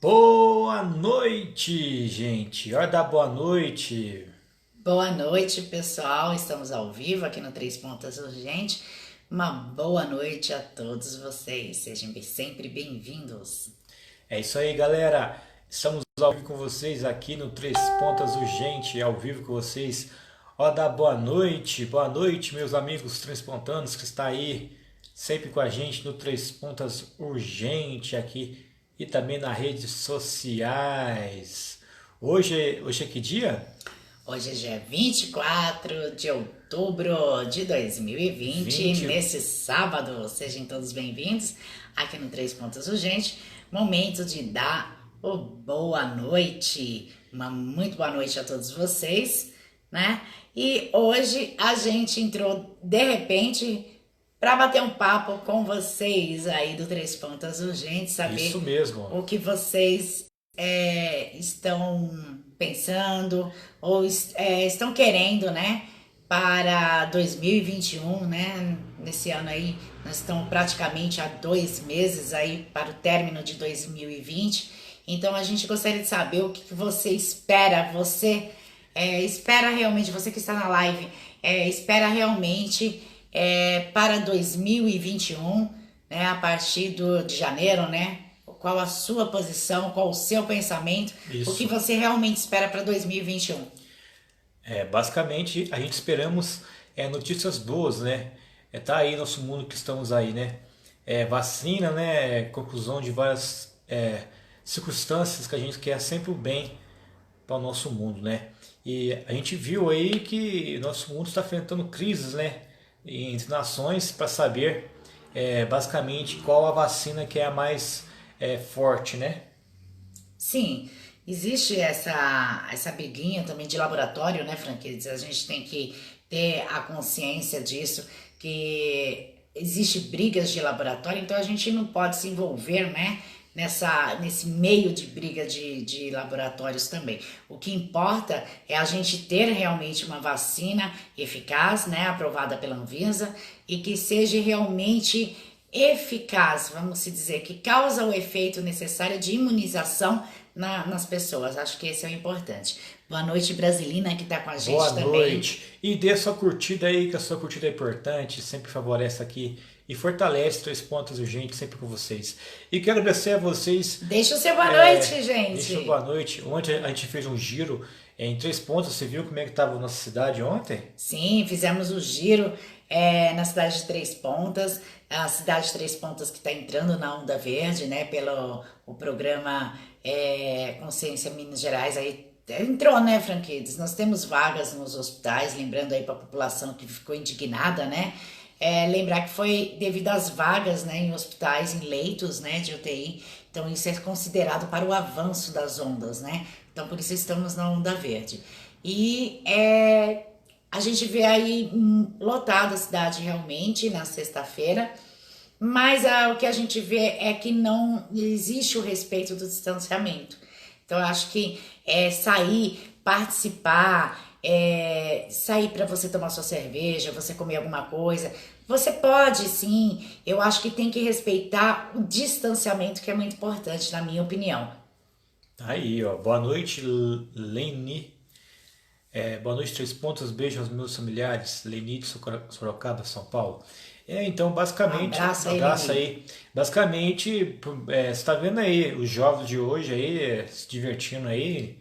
Boa noite, gente. Hora da boa noite. Boa noite, pessoal. Estamos ao vivo aqui no Três Pontas Urgente. Uma boa noite a todos vocês. Sejam sempre bem-vindos. É isso aí, galera. Estamos ao vivo com vocês aqui no Três Pontas Urgente, ao vivo com vocês. Hora da boa noite. Boa noite, meus amigos transpontanos que está aí sempre com a gente no Três Pontas Urgente aqui e também nas redes sociais. Hoje é que dia? Hoje é dia 24 de outubro de 2020, 20. nesse sábado. Sejam todos bem-vindos aqui no Três Pontas Urgente. Momento de dar o boa noite. Uma muito boa noite a todos vocês, né? E hoje a gente entrou de repente para bater um papo com vocês aí do Três Pontas Urgente, saber Isso mesmo. o que vocês estão pensando ou estão querendo, né, para 2021, né? Nesse ano aí, nós estamos praticamente há 2 meses aí para o término de 2020. Então a gente gostaria de saber o que você espera, espera realmente, você que está na live, espera realmente para 2021, né, a partir de janeiro, né? Qual a sua posição, qual o seu pensamento, o que Isso. você realmente espera para 2021. Basicamente, a gente esperamos notícias boas, né? Tá aí nosso mundo que estamos aí, né? Vacina, né? Conclusão de várias circunstâncias que a gente quer sempre o bem para o nosso mundo, né? E a gente viu aí que nosso mundo está enfrentando crises, né? Entre nações para saber basicamente qual a vacina que é a mais forte, né? Sim, existe essa briguinha também de laboratório, né, Franquedes? A gente tem que ter a consciência disso, que existe brigas de laboratório, então a gente não pode se envolver, né, nesse meio de briga de laboratórios também. O que importa é a gente ter realmente uma vacina eficaz, né, aprovada pela Anvisa e que seja realmente eficaz, vamos se dizer, que causa o efeito necessário de imunização nas pessoas. Acho que esse é o importante. Boa noite, Brasilina, que está com a gente Boa também. noite. E dê sua curtida aí, que a sua curtida é importante, sempre favorece aqui e fortalece Três Pontos Urgentes sempre com vocês. E quero agradecer a vocês. Deixa o seu boa noite, gente. Deixa boa noite. Ontem a gente fez um giro em Três Pontos. Você viu como é que estava a nossa cidade ontem? Sim, fizemos o giro na cidade de Três Pontas, a cidade de Três Pontas que está entrando na Onda Verde, né, pelo o programa Consciência Minas Gerais, aí entrou, né, Franquides? Nós temos vagas nos hospitais, lembrando aí para a população que ficou indignada, né, lembrar que foi devido às vagas, né, em hospitais, em leitos, né, de UTI, então isso é considerado para o avanço das ondas, né, então por isso estamos na Onda Verde. E a gente vê aí lotada a cidade realmente na sexta-feira, mas o que a gente vê é que não existe o respeito do distanciamento. Então eu acho que sair, participar, sair para você tomar sua cerveja, você comer alguma coisa, você pode sim, eu acho que tem que respeitar o distanciamento, que é muito importante, na minha opinião. Tá aí, ó. Boa noite, Leni. Boa noite, Três Pontos. Beijo aos meus familiares. Leni de Sorocaba, São Paulo. Então, basicamente, Abraço um aí, abraço Leni. aí. Basicamente, você está vendo aí os jovens de hoje aí se divertindo aí.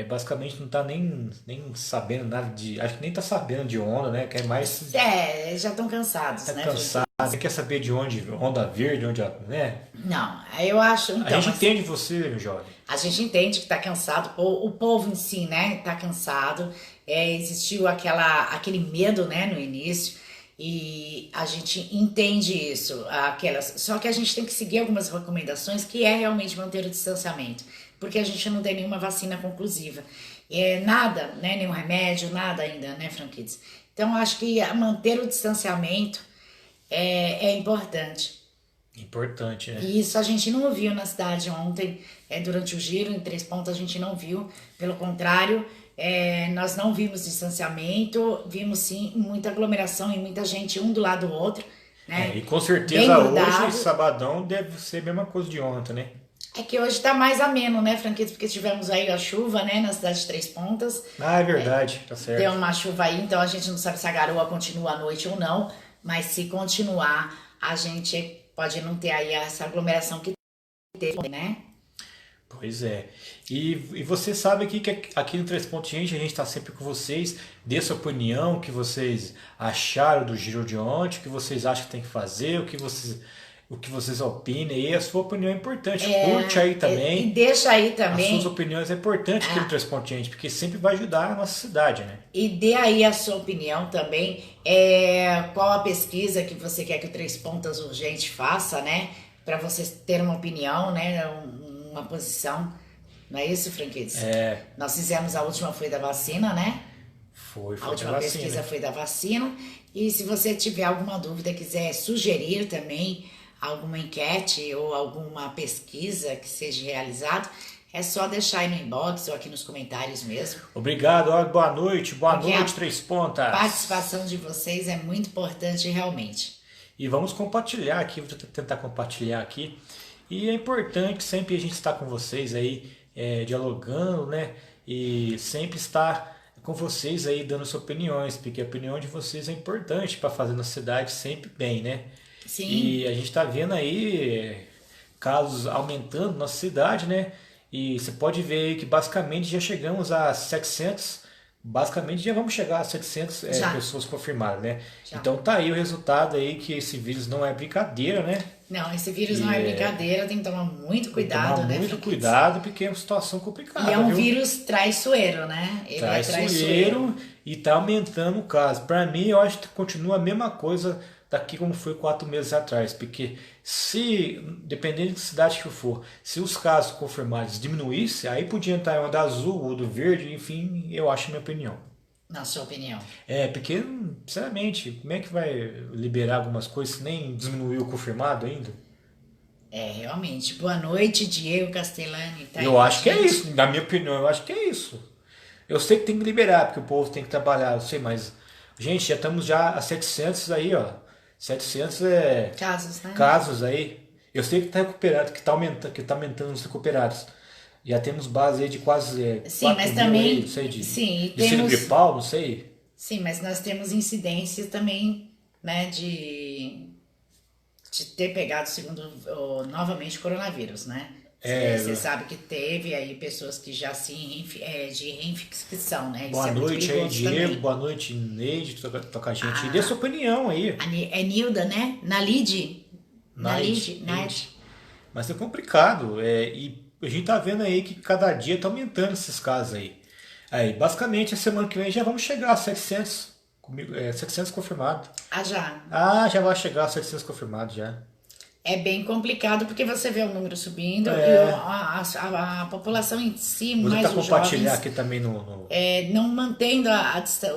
Basicamente não tá nem sabendo nada de. Acho que nem tá sabendo de onda, né? Quer mais. Já estão cansados, Tá né, cansado. Francisco? Quer saber de onde onda verde, onde. Né? Não, eu acho, A então, gente assim, entende você, meu jovem. a gente entende que está cansado, o povo em si, né, está cansado. Existiu aquele medo, né, no início, e a gente entende isso. Só que a gente tem que seguir algumas recomendações, que é realmente manter o distanciamento, porque a gente não tem nenhuma vacina conclusiva. Nada, né, nenhum remédio, nada ainda, né, Franquides? Então, eu acho que manter o distanciamento é importante. Importante, né? E isso a gente não viu na cidade ontem, durante o giro, em Três Pontas a gente não viu, pelo contrário, nós não vimos distanciamento, vimos sim muita aglomeração e muita gente um do lado do outro, né? E com Bem certeza hoje, grudado. sabadão, deve ser a mesma coisa de ontem, né? É que hoje tá mais ameno, né, Franquito? Porque tivemos aí a chuva, né, na cidade de Três Pontas. Ah, é verdade, tá Deu certo. uma chuva aí, então a gente não sabe se a garoa continua à noite ou não. Mas se continuar, a gente pode não ter aí essa aglomeração que teve, né? Pois é. E você sabe aqui que aqui no Três Pontos, gente, a gente está sempre com vocês. Dê sua opinião, o que vocês acharam do Giro de ontem, o que vocês acham que tem que fazer, o que vocês opinem. E a sua opinião é importante. Curte aí E também. deixa aí As suas também. opiniões é importante aqui no Três Pontos, gente, porque sempre vai ajudar a nossa cidade, né? E dê aí a sua opinião também, qual a pesquisa que você quer que o Três Pontas Urgente faça, né? Para você ter uma opinião, né? Uma posição. Não é isso, Franquides? Nós fizemos a última foi da vacina, né? Foi, A foi da última pesquisa vacina. foi da vacina. E se você tiver alguma dúvida, quiser sugerir também alguma enquete ou alguma pesquisa que seja realizado, é só deixar aí no inbox ou aqui nos comentários mesmo. Obrigado, ó, boa Porque a noite, Três Pontas. participação de vocês é muito importante realmente. E vamos compartilhar aqui, vou tentar compartilhar aqui. E é importante sempre a gente estar com vocês aí, dialogando, né? E sempre estar com vocês aí dando suas opiniões, porque a opinião de vocês é importante para fazer na cidade sempre bem, né? Sim, E a gente está vendo aí casos aumentando na nossa cidade, né? E você pode ver aí que basicamente já chegamos a 700, basicamente já vamos chegar a 700 já, pessoas confirmadas, né? já. Então tá aí o resultado aí que esse vírus não é brincadeira, né? Não, esse vírus não E é brincadeira, tem que tomar muito tem que tomar cuidado, né, muito Franquitz? cuidado porque é uma situação E é complicada, um viu? vírus traiçoeiro, né? Ele é traiçoeiro. Traiçoeiro e tá aumentando o caso. Para mim, eu acho que continua a mesma coisa daqui como foi 4 meses atrás, porque se, dependendo de que cidade que for, se os casos confirmados diminuísse, aí podia entrar uma da azul ou do verde, enfim, eu acho a minha opinião. Na sua opinião. Porque, sinceramente, como é que vai liberar algumas coisas se nem diminuiu o confirmado ainda? É, realmente. Boa noite, Diego Castellani. Tá aí Eu com a acho que é gente? isso, na minha opinião, eu acho que é isso. Eu sei que tem que liberar, porque o povo tem que trabalhar, eu sei, mas, gente, já estamos já a 700 aí, ó. 700 Casos, né? casos aí. Eu sei que está recuperado, que tá aumentando os recuperados. Já temos base aí de quase Sim, 4 mas mil aí, não também. sei, Sim, e de síndrome temos. gripal, não sei. Sim, mas nós temos incidências também, né, de ter pegado novamente o coronavírus, né? Você sabe que teve aí pessoas que já de reinfecção, né? Isso Boa é muito noite aí, perigoso Diego. também. Boa noite, Neide, tô com a gente. E dê A, sua opinião aí. é Nilda, né? Nalide? Naide, Nalide. mas é complicado. E a gente tá vendo aí que cada dia tá aumentando esses casos aí. Aí, basicamente, a semana que vem já vamos chegar a 700, 700 confirmados. Ah, já. Ah, já vai chegar a 700 confirmados já. É bem complicado porque você vê o número subindo e É, a população em si, vou tentar mais os compartilhar jovens, aqui também não mantendo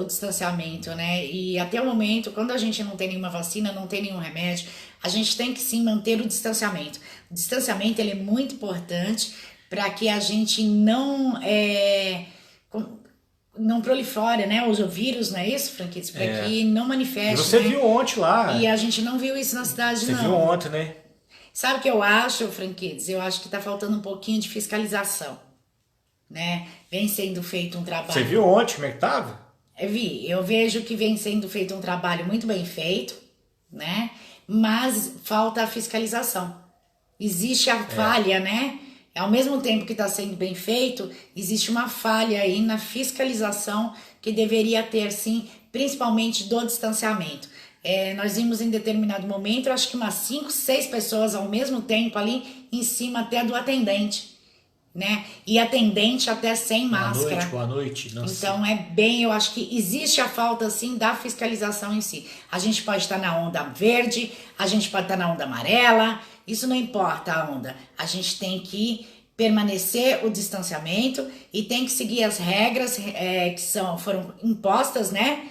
o distanciamento, né? E até o momento, quando a gente não tem nenhuma vacina, não tem nenhum remédio, a gente tem que sim manter o distanciamento. O distanciamento ele é muito importante para que a gente não prolifere, né? O vírus, não é isso, Franquitos? Para que não E manifeste, você né? viu ontem lá. E a gente não viu isso na cidade, Você viu não. ontem, né? Sabe o que eu acho, Franquitos? Eu acho que tá faltando um pouquinho de fiscalização, né? Vem sendo feito um Você trabalho. viu ontem como é que tava? Eu vejo que vem sendo feito um trabalho muito bem feito, né? Mas falta a fiscalização. Existe a falha, né? Ao mesmo tempo que está sendo bem feito, existe uma falha aí na fiscalização que deveria ter, sim, principalmente do distanciamento. Nós vimos em determinado momento, eu acho que umas 5, 6 pessoas ao mesmo tempo ali em cima até do atendente, né? E atendente até sem máscara. Boa noite. Nossa. Então eu acho que existe a falta sim da fiscalização em si. A gente pode estar na onda verde, a gente pode estar na onda amarela, isso não importa a onda. A gente tem que permanecer o distanciamento e tem que seguir as regras que foram impostas, né?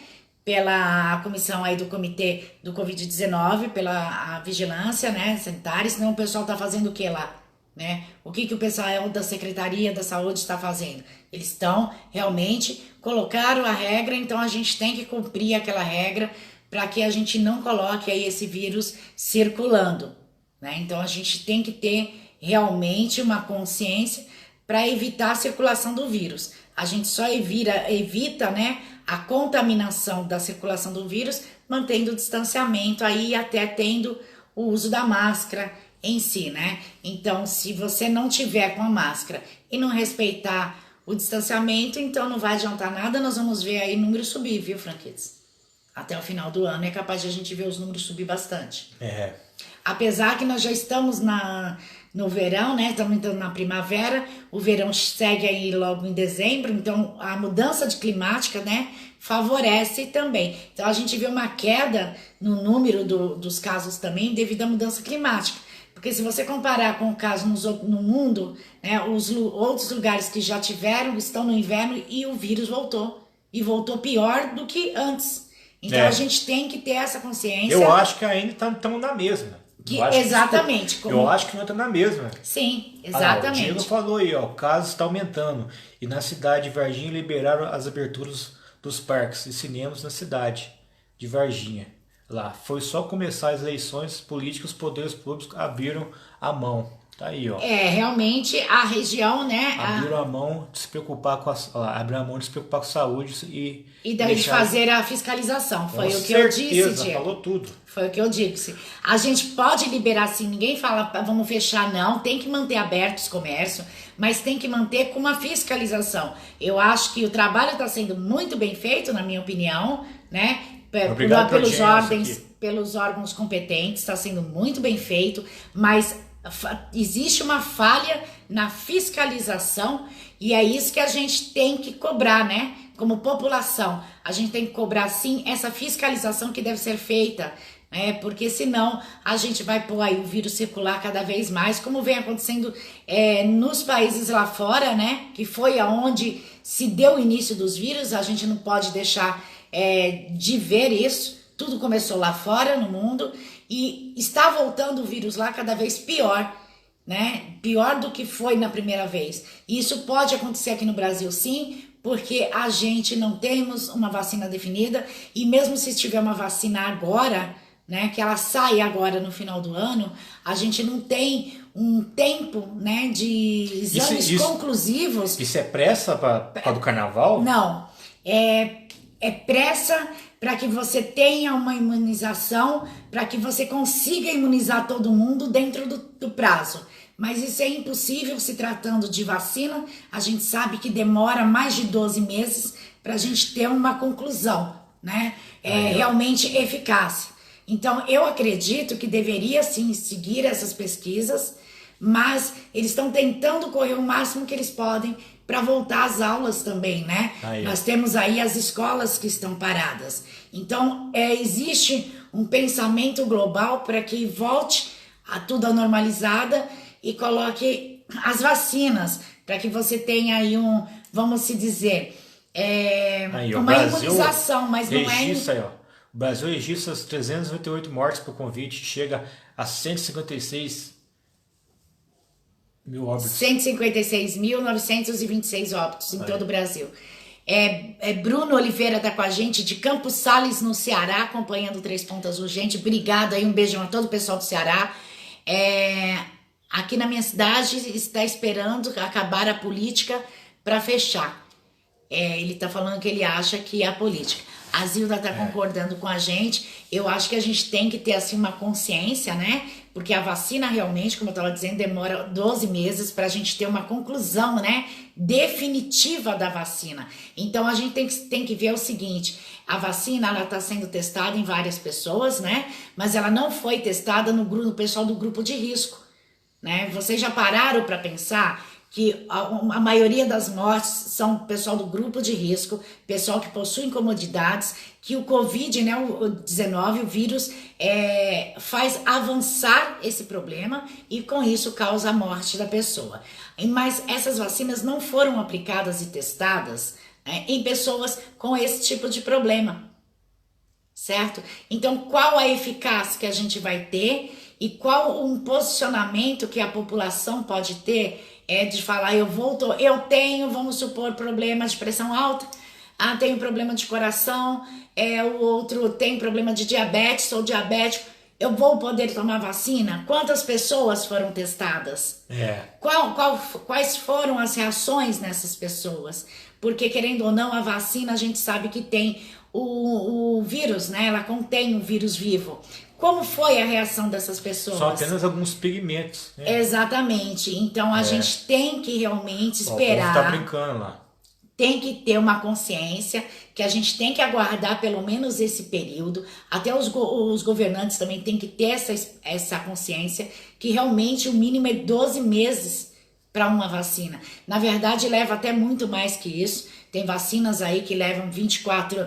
Pela comissão aí do comitê do Covid-19, pela vigilância, né, sanitária, senão o pessoal tá fazendo o que lá? Né? O que o pessoal da Secretaria da Saúde está fazendo? Eles estão realmente colocaram a regra, então a gente tem que cumprir aquela regra para que a gente não coloque aí esse vírus circulando, né? Então a gente tem que ter realmente uma consciência para evitar a circulação do vírus. A gente só evita, né, a contaminação da circulação do vírus mantendo o distanciamento aí, até tendo o uso da máscara em si, né? Então, se você não tiver com a máscara e não respeitar o distanciamento, então não vai adiantar nada, nós vamos ver aí números subir, viu, Franquites? Até o final do ano é capaz de a gente ver os números subir bastante. Apesar que nós já estamos no verão, né? Estamos entrando na primavera, o verão segue aí logo em dezembro, então a mudança climática, né, favorece também. Então a gente vê uma queda no número dos casos também devido à mudança climática. Porque se você comparar com o caso no mundo, né, os outros lugares que já tiveram estão no inverno e o vírus voltou. E voltou pior do que antes. Então a gente tem que ter essa consciência. Eu acho que ainda estamos na mesma. Exatamente. Eu acho que não está na mesma. Sim, exatamente. O Diego falou aí, ó, o caso está aumentando. E na cidade de Varginha liberaram as aberturas dos parques e cinemas na cidade de Varginha. Lá foi só começar as eleições políticas, os poderes públicos abriram a mão. Tá aí, ó. Realmente a região, né? Abriram a mão de se preocupar com abriram a mão de se preocupar com a saúde e daí de fazer a fiscalização. Foi o que eu disse, Diego. Falou tudo. Foi o que eu disse. A gente pode liberar sim, ninguém fala vamos fechar, não. Tem que manter aberto os comércios, mas tem que manter com uma fiscalização. Eu acho que o trabalho está sendo muito bem feito, na minha opinião, né? Pelos órgãos competentes, está sendo muito bem feito, mas existe uma falha na fiscalização e é isso que a gente tem que cobrar, né? Como população, a gente tem que cobrar sim essa fiscalização que deve ser feita, né? Porque senão a gente vai pôr aí o vírus circular cada vez mais, como vem acontecendo nos países lá fora, né? Que foi aonde se deu o início dos vírus, a gente não pode deixar de ver isso. Tudo começou lá fora no mundo e está voltando o vírus lá cada vez pior, né? Pior do que foi na primeira vez. E isso pode acontecer aqui no Brasil sim, porque a gente não temos uma vacina definida e mesmo se tiver uma vacina agora, né, que ela sai agora no final do ano, a gente não tem um tempo, né, de exames conclusivos. Isso é pressa para do carnaval? Não, é pressa para que você tenha uma imunização, para que você consiga imunizar todo mundo dentro do prazo. Mas isso é impossível se tratando de vacina. A gente sabe que demora mais de 12 meses para a gente ter uma conclusão, né? Realmente eficaz. Então, eu acredito que deveria sim seguir essas pesquisas, mas eles estão tentando correr o máximo que eles podem para voltar às aulas também, né? Nós temos aí as escolas que estão paradas. Então, existe um pensamento global para que volte a tudo normalizada e coloque as vacinas, para que você tenha aí vamos se dizer, uma imunização, mas não é... Aí, ó. O Brasil registra as 398 mortes por Covid, chega a 156 mil óbitos. 156.926 óbitos em todo o Brasil. Bruno Oliveira está com a gente de Campos Sales, no Ceará, acompanhando o Três Pontas Urgente. Obrigado aí, um beijão a todo o pessoal do Ceará. Aqui na minha cidade está esperando acabar a política para fechar. Ele está falando que ele acha que é a política. A Zilda está concordando com a gente. Eu acho que a gente tem que ter assim uma consciência, né? Porque a vacina realmente, como eu estava dizendo, demora 12 meses para a gente ter uma conclusão, né, definitiva da vacina. Então a gente tem que ver o seguinte: a vacina ela está sendo testada em várias pessoas, né? Mas ela não foi testada no pessoal do grupo de risco, né? Vocês já pararam para pensar que a maioria das mortes são pessoal do grupo de risco, pessoal que possui comorbidades, que o Covid, né, o 19, o vírus, faz avançar esse problema e com isso causa a morte da pessoa. Mas essas vacinas não foram aplicadas e testadas, né, em pessoas com esse tipo de problema, certo? Então, qual a eficácia que a gente vai ter e qual um posicionamento que a população pode ter de falar, eu tenho, vamos supor, problema de pressão alta, tenho problema de coração, o outro tem problema de diabetes ou diabético, eu vou poder tomar vacina? Quantas pessoas foram testadas? Quais foram as reações nessas pessoas? Porque, querendo ou não, a vacina a gente sabe que tem o vírus, né? Ela contém um vírus vivo. Como foi a reação dessas pessoas? São apenas alguns pigmentos, né? Exatamente. Então a gente tem que realmente esperar. O povo tá brincando lá. Tem que ter uma consciência que a gente tem que aguardar pelo menos esse período. Até os governantes também têm que ter essa consciência que realmente o mínimo é 12 meses para uma vacina. Na verdade, leva até muito mais que isso. Tem vacinas aí que levam 24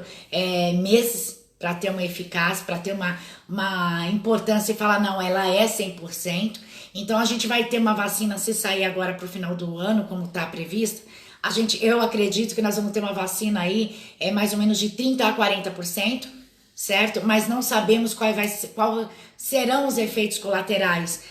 meses para ter uma eficácia, para ter uma importância e falar, não, ela é 100%. Então a gente vai ter uma vacina se sair agora para o final do ano, como está previsto. Eu acredito que nós vamos ter uma vacina aí, mais ou menos de 30% a 40%, certo? Mas não sabemos qual serão os efeitos colaterais.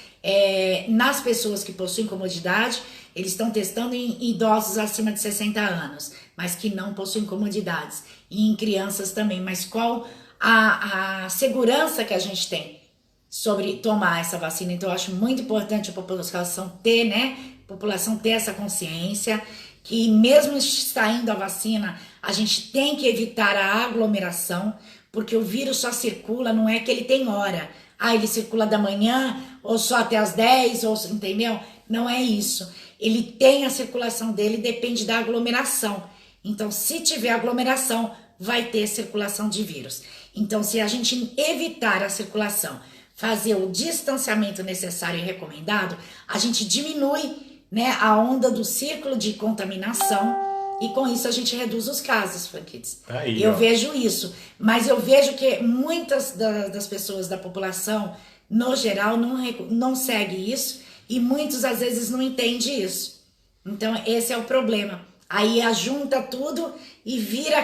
Nas pessoas que possuem comorbidade, eles estão testando em idosos acima de 60 anos, mas que não possuem comorbidades. E em crianças também. Mas qual a segurança que a gente tem sobre tomar essa vacina? Então eu acho muito importante a população ter essa consciência, que mesmo saindo a vacina, a gente tem que evitar a aglomeração, porque o vírus só circula, não é que ele tem hora. Ele circula da manhã, ou só até as 10, entendeu? Não é isso. Ele tem a circulação dele, depende da aglomeração. Então, se tiver aglomeração, vai ter circulação de vírus. Então, se a gente evitar a circulação, fazer o distanciamento necessário e recomendado, a gente diminui, né, a onda do círculo de contaminação e com isso a gente reduz os casos, Franquides. Eu vejo isso, mas eu vejo que muitas das pessoas da população, no geral, não segue isso e muitos às vezes não entendem isso. Então esse é o problema. Aí ajunta tudo e vira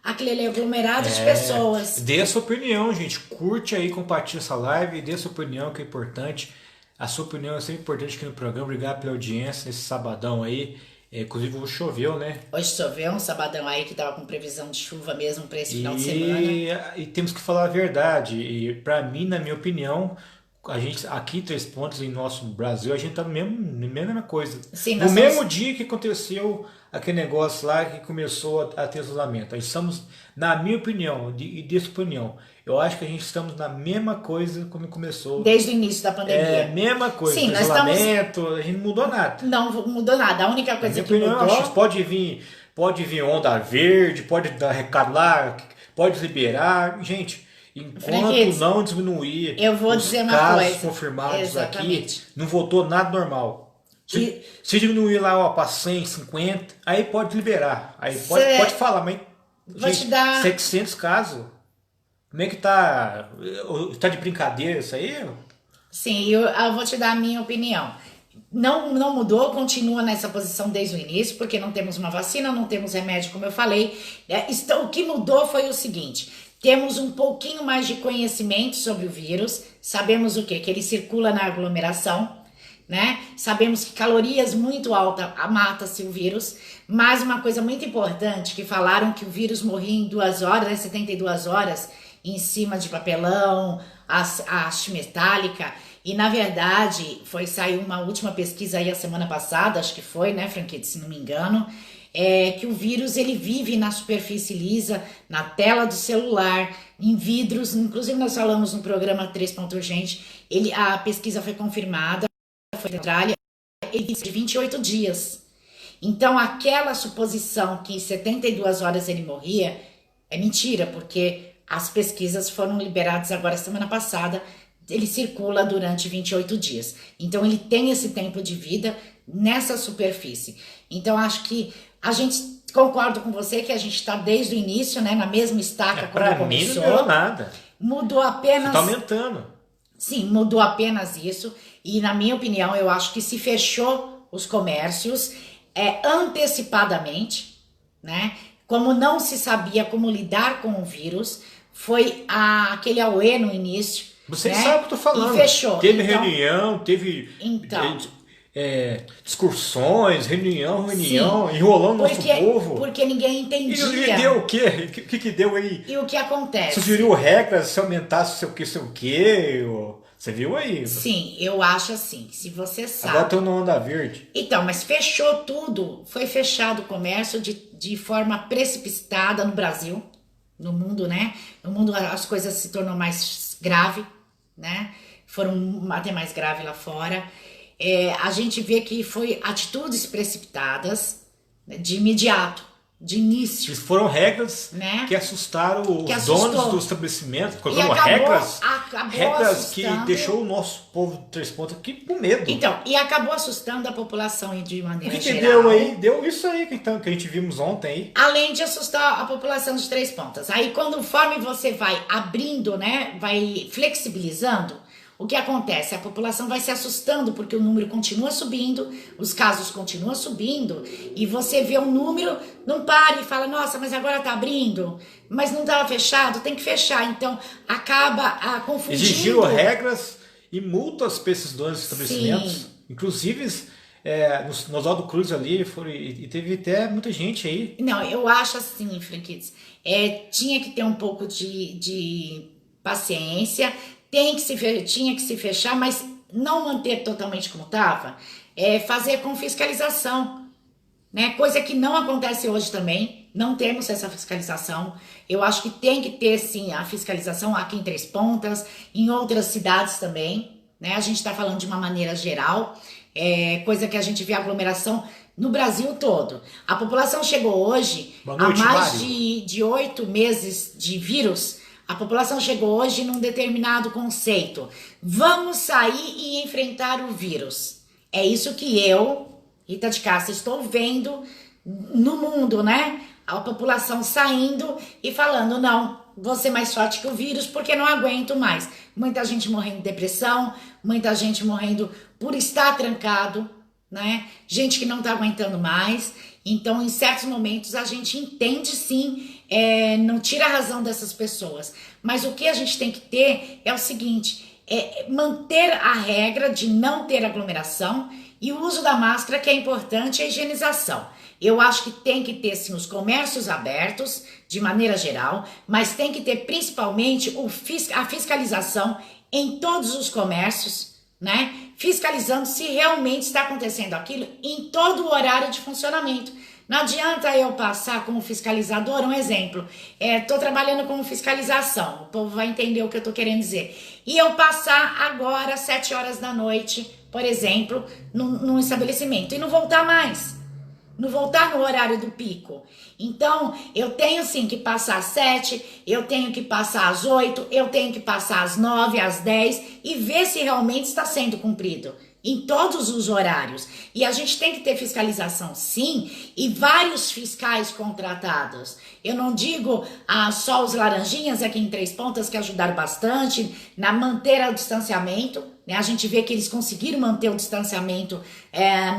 aquele aglomerado de pessoas. Dê a sua opinião, gente. Curte aí, compartilha essa live, dê a sua opinião, que é importante. A sua opinião é sempre importante aqui no programa. Obrigado pela audiência nesse sabadão aí. Inclusive hoje choveu, né? Hoje choveu, um sabadão aí que tava com previsão de chuva mesmo para esse final de semana. E temos que falar a verdade. E para mim, na minha opinião, a gente aqui em Três Pontos, em nosso Brasil, a gente tá na mesma coisa. Sim, no mesmo dia que aconteceu aquele negócio lá que começou a ter isolamento. Nós estamos, na minha opinião, e dessa opinião, eu acho que a gente estamos na mesma coisa quando começou. Desde o início da pandemia. Mesma coisa. Sim, isolamento, a gente não mudou nada. Não mudou nada. A única coisa que mudou... Acho que pode vir onda verde, pode dar recado lá, pode liberar. Gente, enquanto não diminuir os casos confirmados aqui, não voltou nada normal. Se diminuir lá para 100, 50, aí pode liberar. Aí pode falar, mas gente, 700 casos. Como é que tá? Tá de brincadeira isso aí? Sim, eu vou te dar a minha opinião. Não mudou, continua nessa posição desde o início, porque não temos uma vacina, não temos remédio, como eu falei. O que mudou foi o seguinte: temos um pouquinho mais de conhecimento sobre o vírus, sabemos o quê? Que ele circula na aglomeração, né? Sabemos que calorias muito altas mata-se o vírus, mas uma coisa muito importante, que falaram que o vírus morria em 2 horas, né? 72 horas, em cima de papelão, haste metálica, e na verdade saiu uma última pesquisa aí a semana passada, acho que foi, né, Franquete, se não me engano, que o vírus ele vive na superfície lisa, na tela do celular, em vidros. Inclusive nós falamos no programa 3 Ponto Urgente, a pesquisa foi confirmada, foi na Austrália, ele vive de 28 dias. Então aquela suposição que em 72 horas ele morria é mentira, porque as pesquisas foram liberadas agora semana passada. Ele circula durante 28 dias. Então ele tem esse tempo de vida nessa superfície. Então acho que a gente, concordo com você que a gente está desde o início, né, na mesma estaca quando começou. Não mudou nada. Mudou apenas... Está aumentando. Sim, mudou apenas isso. E na minha opinião, eu acho que se fechou os comércios antecipadamente, né? Como não se sabia como lidar com o vírus, foi aquele auê no início. Você né? sabe o que eu tô falando. E fechou. Teve reunião, teve discussões, reunião, Sim, enrolando nosso povo. porque ninguém E entendia. deu o quê? O que deu aí? E o que acontece? Sugeriu regras se aumentasse sei o quê. Você viu aí? Sim, eu acho assim, se você sabe. Agora estão na onda verde. Então, mas fechou tudo, foi fechado o comércio de forma precipitada no Brasil, no mundo, né? No mundo as coisas se tornou mais grave, né? Foram até mais grave lá fora. A gente vê que foi atitudes precipitadas, né, de imediato, de início. Isso foram regras, né? Que assustaram Que os assustou. donos do estabelecimento, E colocando acabou regras que assustando. deixou o nosso povo de 3 pontos aqui com medo. Então, e acabou assustando a população de O maneira que geral. deu aí? Deu isso aí então, que a gente vimos ontem aí. Além de assustar a população de 3 pontas. Aí, conforme você vai abrindo, né, vai flexibilizando, o que acontece? A população vai se assustando porque o número continua subindo, os casos continuam subindo, e você vê um número, não para e fala, nossa, mas agora tá abrindo, mas não estava fechado, tem que fechar. Então, acaba confundindo. Exigiram regras e multas para esses donos de estabelecimentos. Sim. Inclusive, no Oswaldo Cruz ali, e teve até muita gente aí. Não, eu acho assim, Franquites, tinha que ter um pouco de paciência, tinha que se fechar, mas não manter totalmente como estava, fazer com fiscalização, né? Coisa que não acontece hoje também, não temos essa fiscalização. Eu acho que tem que ter sim a fiscalização aqui em Três Pontas, em outras cidades também, né? A gente está falando de uma maneira geral, coisa que a gente vê aglomeração no Brasil todo. A população chegou hoje Boa noite, a mais Mário. de 8 meses de vírus. A população chegou hoje num determinado conceito. Vamos sair e enfrentar o vírus. É isso que eu, Rita de Castro, estou vendo no mundo, né? A população saindo e falando, não, vou ser mais forte que o vírus porque não aguento mais. Muita gente morrendo de depressão, muita gente morrendo por estar trancado, né? Gente que não tá aguentando mais. Então, em certos momentos, a gente entende sim, não tira a razão dessas pessoas. Mas o que a gente tem que ter é o seguinte, manter a regra de não ter aglomeração e o uso da máscara, que é importante, a higienização. Eu acho que tem que ter sim os comércios abertos, de maneira geral, mas tem que ter principalmente a fiscalização em todos os comércios, né? Fiscalizando se realmente está acontecendo aquilo em todo o horário de funcionamento. Não adianta eu passar como fiscalizador, um exemplo, estou trabalhando como fiscalização, o povo vai entender o que eu estou querendo dizer, e eu passar agora às 7 horas da noite, por exemplo, num estabelecimento, e não voltar mais, não voltar no horário do pico. Então, eu tenho sim que passar às 7, eu tenho que passar às 8, eu tenho que passar às 9, às 10 e ver se realmente está sendo cumprido em todos os horários. E a gente tem que ter fiscalização sim, e vários fiscais contratados. Eu não digo só os laranjinhas aqui em Três Pontas que ajudaram bastante na manter o distanciamento, né? A gente vê que eles conseguiram manter o distanciamento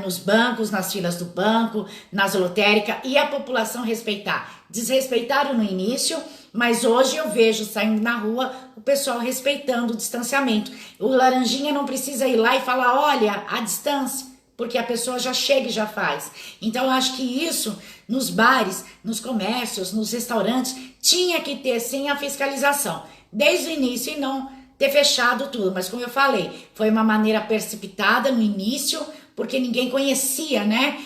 nos bancos, nas filas do banco, nas lotéricas, e a população respeitar. Desrespeitaram no início, mas hoje eu vejo saindo na rua o pessoal respeitando o distanciamento. O laranjinha não precisa ir lá e falar, olha, a distância, porque a pessoa já chega e já faz. Então eu acho que isso nos bares, nos comércios, nos restaurantes, tinha que ter sim a fiscalização, desde o início, e não ter fechado tudo. Mas como eu falei, foi uma maneira precipitada no início, porque ninguém conhecia, né?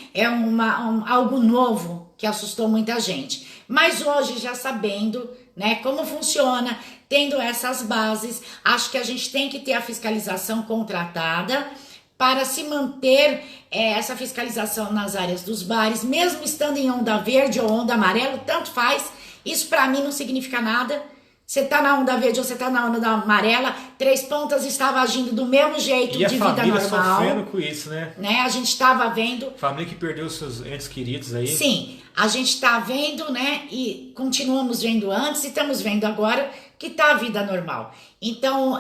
Algo novo que assustou muita gente. Mas hoje, já sabendo, né, como funciona, tendo essas bases, acho que a gente tem que ter a fiscalização contratada para se manter essa fiscalização nas áreas dos bares, mesmo estando em onda verde ou onda amarela, tanto faz. Isso para mim não significa nada. Você tá na onda verde ou você tá na onda amarela, Três Pontas estava agindo do mesmo jeito de vida normal. E a família sofrendo com isso, né? A gente estava vendo... Família que perdeu seus entes queridos aí. Sim, a gente tá vendo, né? E continuamos vendo antes e estamos vendo agora que tá a vida normal. Então,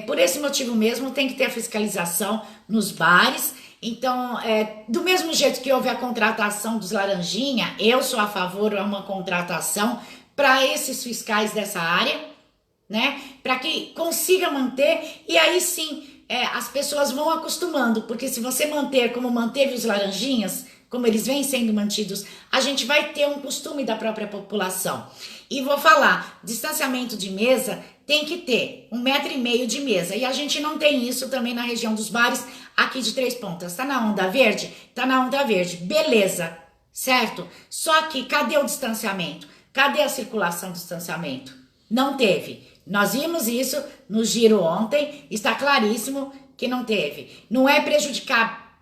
por esse motivo mesmo, tem que ter a fiscalização nos bares. Então, do mesmo jeito que houve a contratação dos laranjinha, eu sou a favor de uma contratação para esses fiscais dessa área, né? Para que consiga manter, e aí sim as pessoas vão acostumando, porque se você manter como manteve os laranjinhas, como eles vêm sendo mantidos, a gente vai ter um costume da própria população. E vou falar, distanciamento de mesa tem que ter 1,5 metro de mesa. E a gente não tem isso também na região dos bares aqui de Três Pontas. Tá na onda verde? Tá na onda verde. Beleza, certo? Só que cadê o distanciamento? Cadê a circulação do distanciamento? Não teve. Nós vimos isso no giro ontem, está claríssimo que não teve. Não é prejudicar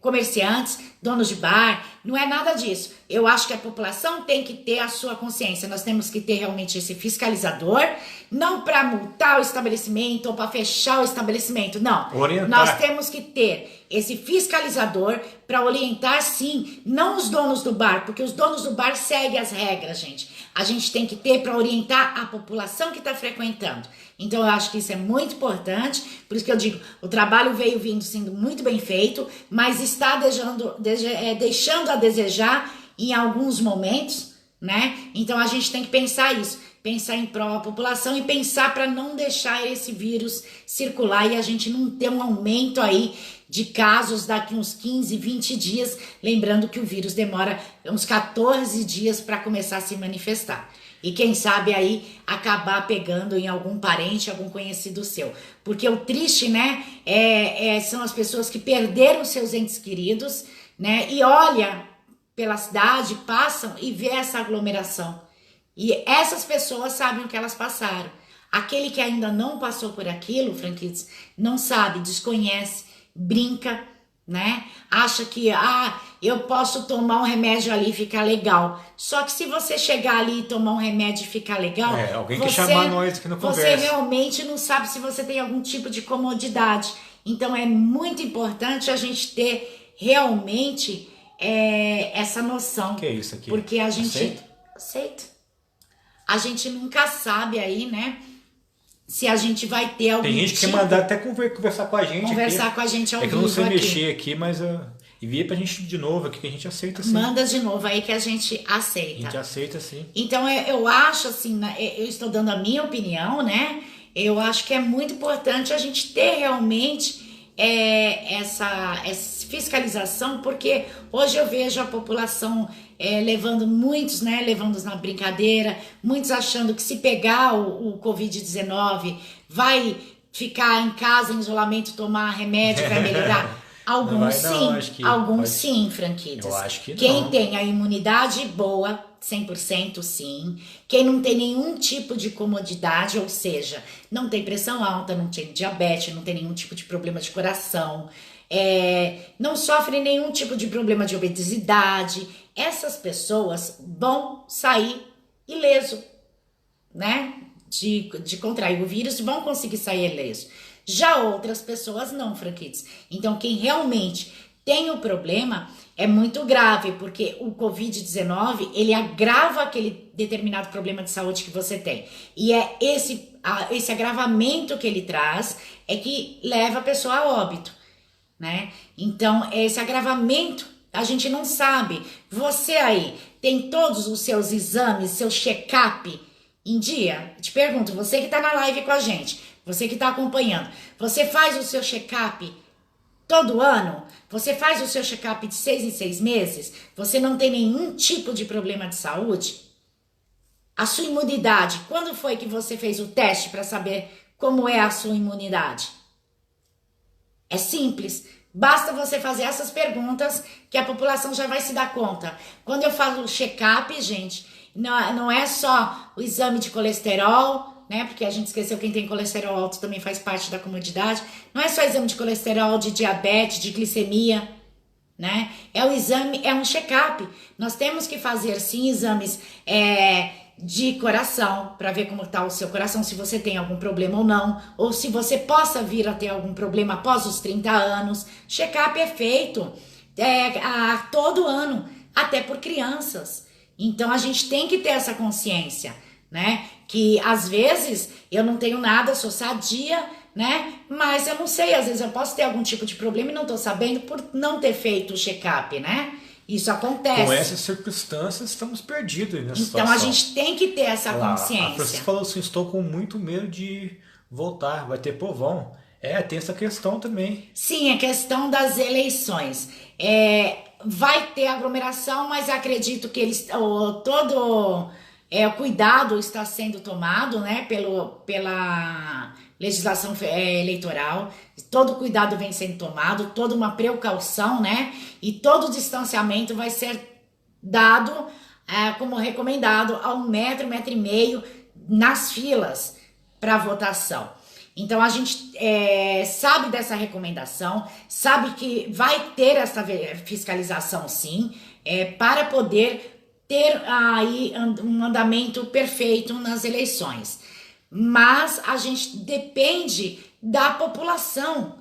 comerciantes, donos de bar, não é nada disso. Eu acho que a população tem que ter a sua consciência. Nós temos que ter realmente esse fiscalizador, não para multar o estabelecimento ou para fechar o estabelecimento, não. Orientar. Nós temos que ter esse fiscalizador para orientar, sim, não os donos do bar, porque os donos do bar seguem as regras, gente. A gente tem que ter para orientar a população que está frequentando. Então eu acho que isso é muito importante, por isso que eu digo, o trabalho veio vindo sendo muito bem feito, mas está deixando a desejar em alguns momentos, né? Então a gente tem que pensar isso, pensar em prol da população e pensar para não deixar esse vírus circular e a gente não ter um aumento aí de casos daqui uns 15, 20 dias, lembrando que o vírus demora uns 14 dias para começar a se manifestar. E quem sabe aí acabar pegando em algum parente, algum conhecido seu. Porque o triste, né, são as pessoas que perderam seus entes queridos, né, e olha pela cidade, passam e vê essa aglomeração. E essas pessoas sabem o que elas passaram. Aquele que ainda não passou por aquilo, Franquites, não sabe, desconhece, brinca, né? Acha que eu posso tomar um remédio ali e ficar legal. Só que se você chegar ali e tomar um remédio e ficar legal, alguém que chamar nós aqui no conversa. Você realmente não sabe se você tem algum tipo de comodidade. Então é muito importante a gente ter realmente essa noção. Que é isso aqui? Porque a gente aceita. A gente nunca sabe aí, né? Se a gente vai ter algum Tem gente que quer mandar até conversar com a gente conversar aqui. Com a gente ao vivo. É que eu não sei aqui. Mexer aqui, mas envia pra gente de novo aqui, que a gente aceita sim. Manda de novo aí que a gente aceita. A gente aceita sim. Então eu acho assim, eu estou dando a minha opinião, né? Eu acho que é muito importante a gente ter realmente essa fiscalização, porque hoje eu vejo a população levando muitos, né, levando na brincadeira, muitos achando que se pegar o Covid-19 vai ficar em casa em isolamento, tomar remédio, vai melhorar. Alguns sim, alguns sim, Franquitas. Eu acho que não. Quem tem a imunidade boa, 100% sim. Quem não tem nenhum tipo de comodidade, ou seja, não tem pressão alta, não tem diabetes, não tem nenhum tipo de problema de coração, não sofre nenhum tipo de problema de obesidade, essas pessoas vão sair ileso, né? De contrair o vírus, vão conseguir sair ileso. Já outras pessoas não, Franquites. Então, quem realmente tem o problema é muito grave, porque o Covid-19, ele agrava aquele determinado problema de saúde que você tem. E é esse agravamento que ele traz é que leva a pessoa a óbito, né? Então, esse agravamento, a gente não sabe. Você aí tem todos os seus exames, seu check-up em dia? Te pergunto, você que tá na live com a gente, você que está acompanhando, você faz o seu check-up todo ano? Você faz o seu check-up de 6 em 6 meses? Você não tem nenhum tipo de problema de saúde? A sua imunidade, quando foi que você fez o teste para saber como é a sua imunidade? É simples, basta você fazer essas perguntas que a população já vai se dar conta. Quando eu falo check-up, gente, não é só o exame de colesterol, né? Porque a gente esqueceu, quem tem colesterol alto também faz parte da comodidade. Não é só exame de colesterol, de diabetes, de glicemia, né? É o exame, é um check-up. Nós temos que fazer sim exames de coração para ver como está o seu coração, se você tem algum problema ou não, ou se você possa vir a ter algum problema após os 30 anos. Check-up é feito a todo ano, até por crianças. Então a gente tem que ter essa consciência, né? Que às vezes eu não tenho nada, sou sadia, né? Mas eu não sei, às vezes eu posso ter algum tipo de problema e não tô sabendo por não ter feito o check-up, né? Isso acontece. Com essas circunstâncias, estamos perdidos nessa situação. Então a gente tem que ter essa consciência. A Francisca falou assim, estou com muito medo de voltar, vai ter povão. Tem essa questão também. Sim, a questão das eleições. Vai ter aglomeração, mas acredito que todo o cuidado está sendo tomado, né, pela legislação eleitoral. Todo cuidado vem sendo tomado, toda uma precaução, né, e todo o distanciamento vai ser dado como recomendado a 1 metro e meio nas filas para votação. Então a gente sabe dessa recomendação, sabe que vai ter essa fiscalização sim, para poder ter aí um andamento perfeito nas eleições. Mas a gente depende da população.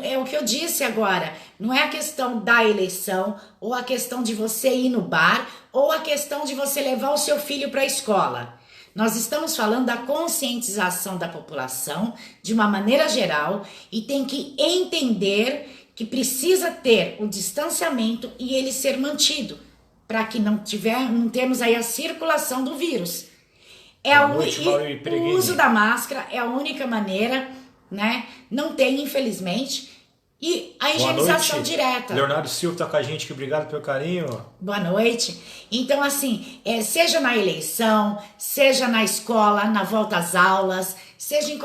É o que eu disse agora, não é a questão da eleição, ou a questão de você ir no bar, ou a questão de você levar o seu filho para a escola. Nós estamos falando da conscientização da população de uma maneira geral e tem que entender que precisa ter o distanciamento e ele ser mantido para que não temos aí a circulação do vírus. O uso da máscara é a única maneira, né? Não tem, infelizmente. E a higienização direta. Leonardo Silva tá com a gente aqui, obrigado pelo carinho. Boa noite. Então, assim, seja na eleição, seja na escola, na volta às aulas, seja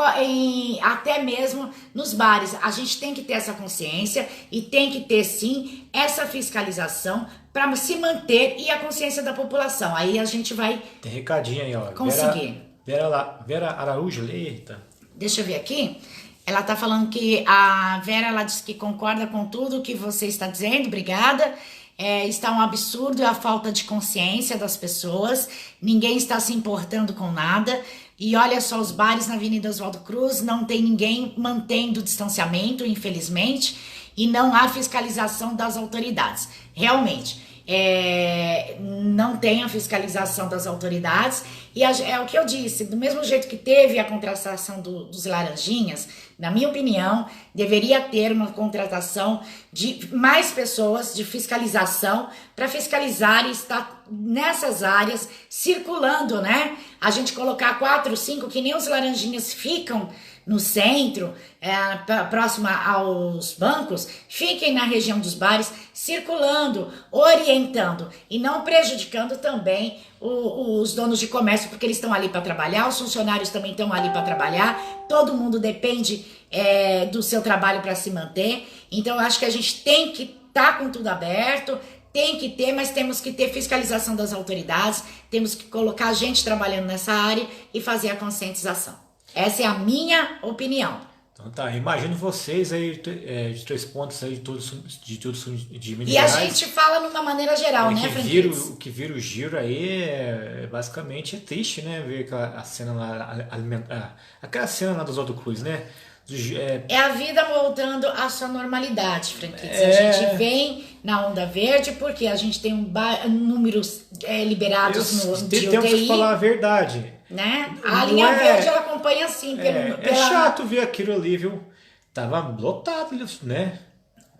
até mesmo nos bares, a gente tem que ter essa consciência e tem que ter, sim, essa fiscalização para se manter e a consciência da população. Aí a gente vai... Tem recadinho aí, ó. Conseguir. Vera Araújo, eita. Deixa eu ver aqui. Ela tá falando que a Vera, ela disse que concorda com tudo que você está dizendo, obrigada. Está um absurdo a falta de consciência das pessoas, ninguém está se importando com nada. E olha só, os bares na Avenida Oswaldo Cruz, não tem ninguém mantendo o distanciamento, infelizmente, e não há fiscalização das autoridades. Realmente, não tem a fiscalização das autoridades, e é o que eu disse, do mesmo jeito que teve a contratação dos laranjinhas, na minha opinião, deveria ter uma contratação de mais pessoas de fiscalização para fiscalizar e estar nessas áreas circulando, né? A gente colocar 4, 5, que nem os laranjinhas ficam no centro, próximo aos bancos, fiquem na região dos bares, circulando, orientando e não prejudicando também os donos de comércio, porque eles estão ali para trabalhar, os funcionários também estão ali para trabalhar, todo mundo depende do seu trabalho para se manter. Então eu acho que a gente tem que estar com tudo aberto, tem que ter, mas temos que ter fiscalização das autoridades, temos que colocar gente trabalhando nessa área e fazer a conscientização. Essa é a minha opinião. Então tá, imagino vocês aí de 3 pontos aí de Minas E a Gerais. gente fala numa maneira geral, né, Franquinhos? O que vira o giro aí basicamente triste, né? Ver a cena lá, aquela cena lá dos Oswaldo Cruz, né? É a vida voltando à sua normalidade, Franquinhos. A gente vem na onda verde porque a gente tem números liberados de UTI. Temos que falar a verdade. Né? A linha verde ela acompanha assim. É chato ver aquilo ali, viu? Tava lotado, né?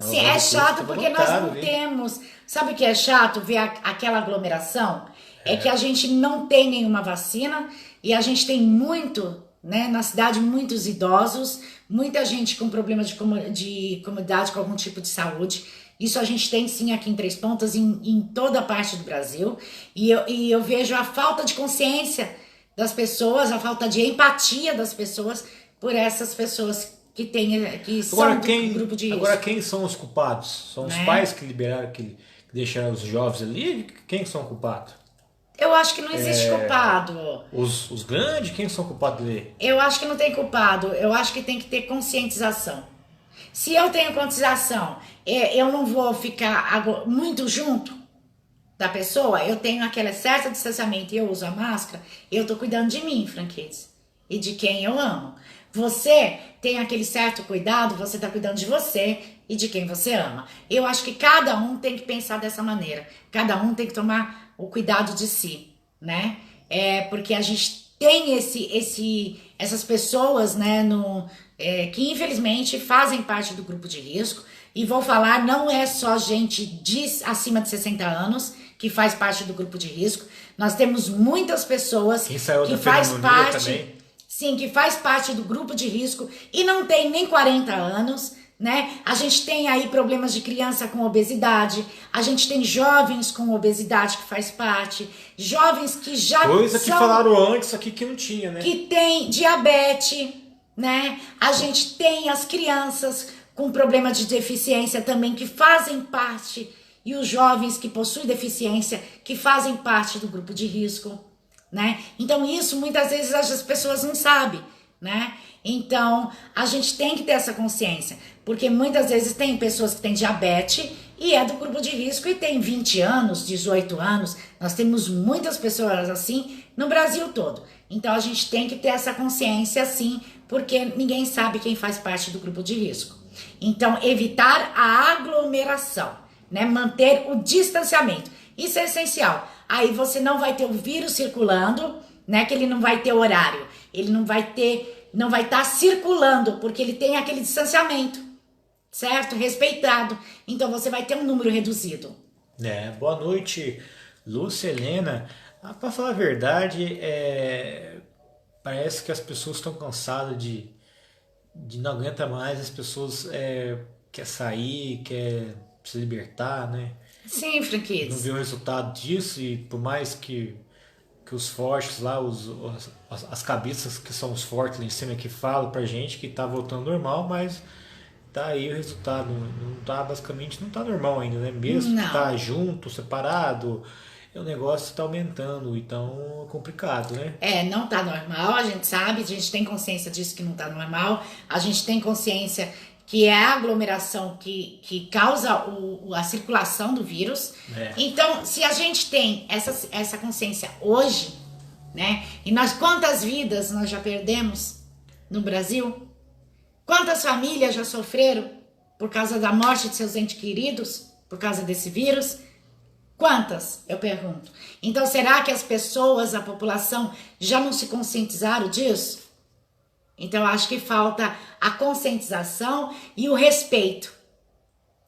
Sim, é chato porque nós não temos. Sabe o que é chato? Ver aquela aglomeração? É que a gente não tem nenhuma vacina e a gente tem muito, né? Na cidade, muitos idosos, muita gente com problemas de comorbidade, com algum tipo de saúde. Isso a gente tem sim aqui em Três Pontas, em toda a parte do Brasil. E eu vejo a falta de consciência das pessoas, a falta de empatia das pessoas por essas pessoas que são do grupo de risco. Agora, quem são os culpados? São os pais que liberaram, que deixaram os jovens ali? Quem são culpados? Eu acho que não existe culpado. Os grandes, quem são culpados ali? Eu acho que não tem culpado. Eu acho que tem que ter conscientização. Se eu tenho conscientização, eu não vou ficar muito junto da pessoa, eu tenho aquele certo distanciamento e eu uso a máscara, eu tô cuidando de mim, Franquês, e de quem eu amo. Você tem aquele certo cuidado, você tá cuidando de você e de quem você ama. Eu acho que cada um tem que pensar dessa maneira, cada um tem que tomar o cuidado de si, né? Porque a gente tem essas pessoas, né, que infelizmente fazem parte do grupo de risco, e vou falar, não é só gente acima de 60 anos que faz parte do grupo de risco. Nós temos muitas pessoas que faz parte... sim, que faz parte do grupo de risco e não tem nem 40 anos, né? A gente tem aí problemas de criança com obesidade, a gente tem jovens com obesidade que faz parte, jovens que já Coisa que falaram antes aqui que não tinha, né? Que tem diabetes, né? A gente tem as crianças com problema de deficiência também que fazem parte e os jovens que possuem deficiência que fazem parte do grupo de risco, né? Então isso muitas vezes as pessoas não sabem, né? Então a gente tem que ter essa consciência, porque muitas vezes tem pessoas que têm diabetes e é do grupo de risco e tem 20 anos, 18 anos, nós temos muitas pessoas assim no Brasil todo. Então a gente tem que ter essa consciência sim, porque ninguém sabe quem faz parte do grupo de risco. Então evitar a aglomeração, né? Manter o distanciamento, isso é essencial. Aí você não vai ter o vírus circulando, né? Que ele não vai ter horário, ele não vai estar circulando, porque ele tem aquele distanciamento, certo? Respeitado. Então você vai ter um número reduzido. Boa noite, Lúcia, Helena. Para falar a verdade, parece que as pessoas estão cansadas de não aguenta mais, as pessoas quer sair, quer se libertar, né? Sim, franquias. Não vê o resultado disso e por mais que os fortes lá, as cabeças que são os fortes lá em cima que falam pra gente que tá voltando normal, mas tá aí o resultado, não tá, basicamente não tá normal ainda, né? Mesmo que tá junto, separado, o negócio tá aumentando, então é complicado, né? Não tá normal, a gente sabe, a gente tem consciência disso que não tá normal, a gente tem consciência que é a aglomeração que causa a circulação do vírus. Então, se a gente tem essa consciência hoje, né? E quantas vidas nós já perdemos no Brasil? Quantas famílias já sofreram por causa da morte de seus entes queridos, por causa desse vírus? Quantas? Eu pergunto. Então, será que as pessoas, a população, já não se conscientizaram disso? Então, eu acho que falta a conscientização e o respeito,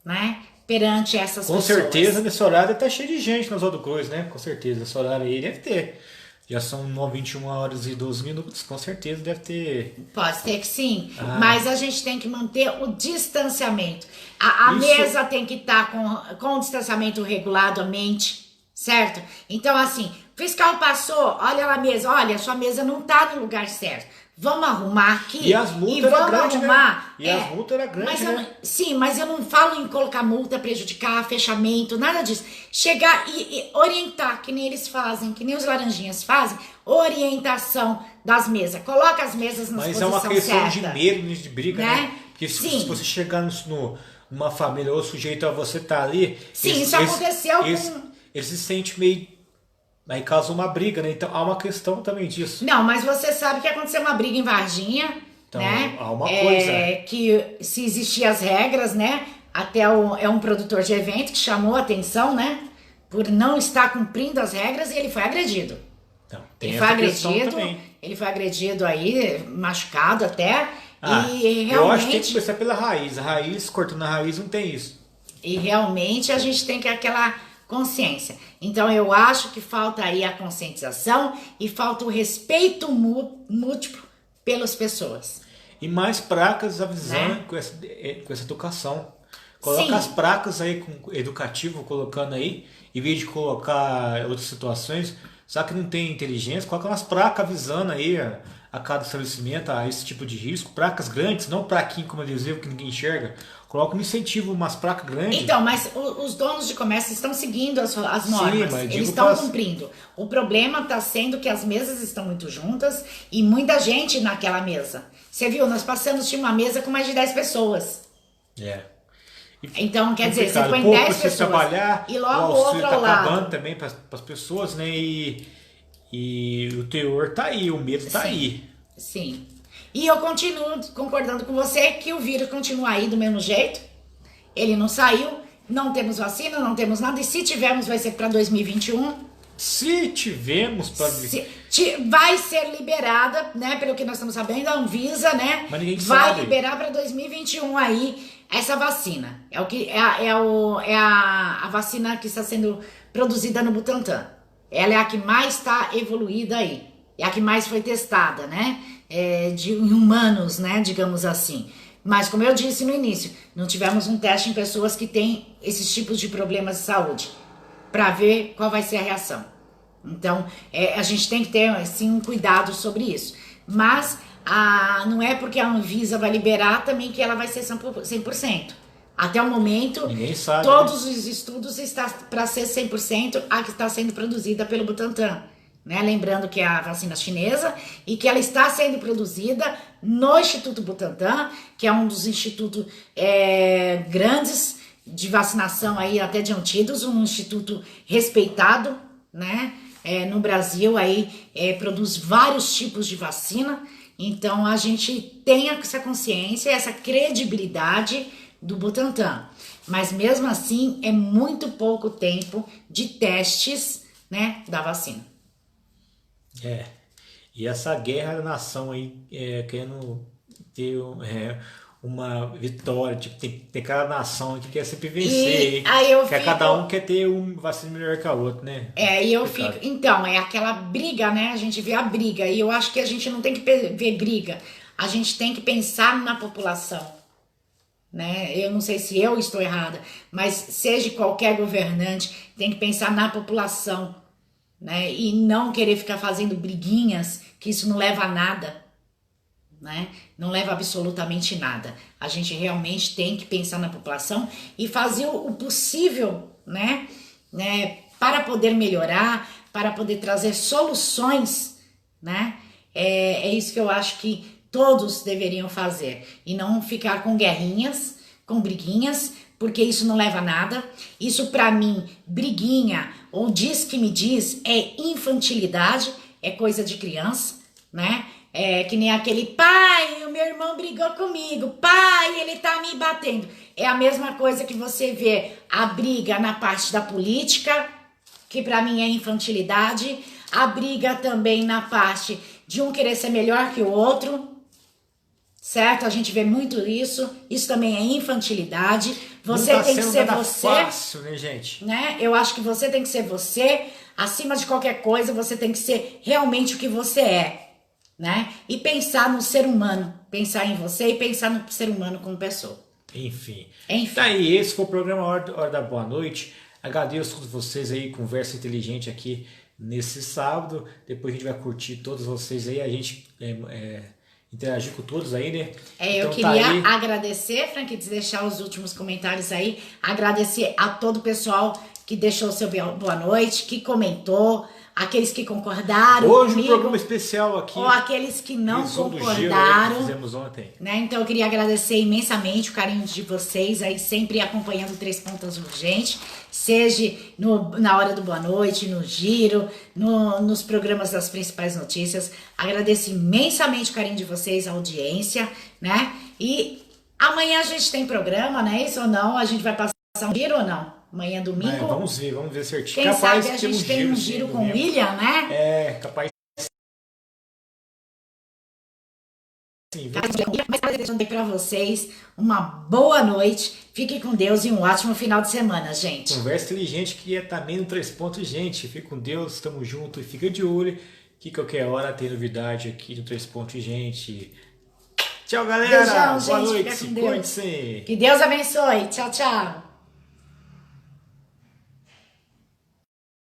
né? Perante essas pessoas. Com certeza, nesse horário tá cheio de gente na Oswaldo Cruz, né? Com certeza, nesse horário aí deve ter. Já são 21 horas e 12 minutos, com certeza deve ter. Pode ser que sim, mas a gente tem que manter o distanciamento. A mesa tem que estar com o distanciamento reguladamente, certo? Então, assim, o fiscal passou, olha lá a mesa, olha, sua mesa não tá no lugar certo. Vamos arrumar aqui e as multas eram grandes, arrumar. Né? E as multas eram grandes, né? Sim, mas eu não falo em colocar multa, prejudicar, fechamento, nada disso. Chegar e orientar, que nem eles fazem, que nem os laranjinhas fazem, orientação das mesas. Coloca as mesas nas posições certas. Mas é uma questão de medo, de briga, né? Porque se você chegar numa família, ou o sujeito a você tá ali... Sim, isso aconteceu Eles se sentem meio... Aí causa uma briga, né? Então há uma questão também disso. Não, mas você sabe que aconteceu uma briga em Varginha, então, né? Há uma coisa. Que se existiam as regras, né? Até um produtor de evento que chamou a atenção, né? Por não estar cumprindo as regras e ele foi agredido. Então, ele foi agredido aí, machucado até. E realmente. Eu acho que tem que começar pela raiz. A raiz, cortando a raiz, não tem isso. E realmente a gente tem que aquela consciência. Então eu acho que falta aí a conscientização e falta o respeito múltiplo pelas pessoas. E mais placas avisando, né? com essa educação. Coloca as placas aí com educativo, colocando aí, em vez de colocar outras situações, só que não tem inteligência, coloca umas placas avisando aí a cada estabelecimento a esse tipo de risco, placas grandes, não plaquinho como adesivo que ninguém enxerga. Coloca um incentivo, umas placas grandes. Então, mas os donos de comércio estão seguindo as normas, eles estão cumprindo. O problema está sendo que as mesas estão muito juntas e muita gente naquela mesa. Você viu, nós passamos de uma mesa com mais de 10 pessoas. Então, quer dizer, você põe 10 pessoas trabalhar, e logo o outro ao lado. Acabando também para as pessoas, né? E o teor tá aí, o medo tá aí. Sim. E eu continuo concordando com você que o vírus continua aí do mesmo jeito. Ele não saiu, não temos vacina, não temos nada. E se tivermos, vai ser para 2021. Se tivermos para... Vai ser liberada, né? Pelo que nós estamos sabendo, a Anvisa, né? Mas ninguém vai sabe. Liberar para 2021 aí essa vacina. É a vacina que está sendo produzida no Butantan. Ela é a que mais está evoluída aí. É a que mais foi testada, né? de humanos, né, digamos assim. Mas, como eu disse no início, não tivemos um teste em pessoas que têm esses tipos de problemas de saúde, para ver qual vai ser a reação. Então, a gente tem que ter, assim, um cuidado sobre isso. Mas, não é porque a Anvisa vai liberar também que ela vai ser 100%. Até o momento, ninguém sabe, todos né? os estudos estão para ser 100% a que está sendo produzida pelo Butantan. Né? Lembrando que é a vacina chinesa e que ela está sendo produzida no Instituto Butantan, que é um dos institutos grandes de vacinação aí, até de antídotos, um instituto respeitado, né? No Brasil aí produz vários tipos de vacina. Então a gente tem essa consciência, essa credibilidade do Butantan. Mas mesmo assim é muito pouco tempo de testes, né, da vacina. E essa guerra da nação aí, querendo ter uma vitória, tipo, tem cada nação que quer sempre vencer, E aí eu cada um quer ter uma vacina melhor que a outra, né? E eu fico, então, é aquela briga, né? A gente vê a briga, e eu acho que a gente não tem que ver briga, a gente tem que pensar na população, né? Eu não sei se eu estou errada, mas seja qualquer governante, tem que pensar na população, né? E não querer ficar fazendo briguinhas, que isso não leva a nada, né? Não leva absolutamente nada. A gente realmente tem que pensar na população e fazer o possível, né? Para poder melhorar, para poder trazer soluções, né? É isso que eu acho que todos deveriam fazer e não ficar com guerrinhas, com briguinhas, porque isso não leva a nada. Isso para mim, briguinha ou diz que me diz, é infantilidade, é coisa de criança, né? É que nem aquele pai, o meu irmão brigou comigo, pai, ele tá me batendo. É a mesma coisa que você vê a briga na parte da política, que para mim é infantilidade, a briga também na parte de um querer ser melhor que o outro, certo? A gente vê muito isso também é infantilidade. Você tem que ser você. Fácil, né, gente? Né? Eu acho que você tem que ser você, acima de qualquer coisa, você tem que ser realmente o que você é, né? E pensar no ser humano, pensar em você e pensar no ser humano como pessoa. Enfim. Tá aí, esse foi o programa Hora da Boa Noite. Agradeço a todos vocês aí, conversa inteligente aqui nesse sábado. Depois a gente vai curtir todos vocês aí, a gente interagir com todos aí, né? Eu queria agradecer, Frank, de deixar os últimos comentários aí, agradecer a todo o pessoal que deixou o seu boa noite, que comentou, aqueles que concordaram hoje comigo, um programa especial aqui, ou aqueles que não concordaram, Giro, que fizemos ontem, né? Então eu queria agradecer imensamente o carinho de vocês aí, sempre acompanhando 3 Pontos Urgente, seja na hora do boa noite, no giro, nos programas das principais notícias. Agradeço imensamente o carinho de vocês, a audiência, né? E amanhã a gente tem programa, né? Isso ou não? A gente vai passar um giro ou não? Amanhã, domingo. Vamos ver certinho. Quem sabe a gente tem um giro com o William, né? Capaz. Sim, mas desejando para vocês uma boa noite, fiquem com Deus e um ótimo final de semana, gente. Conversa inteligente que também no 3 Pontos, gente. Fique com Deus, tamo junto e fica de olho que qualquer hora tem novidade aqui no 3 Pontos, gente. Tchau, galera. Beijão, boa gente. noite. Fica com Deus. Cuide-se. Que Deus abençoe. Tchau, tchau.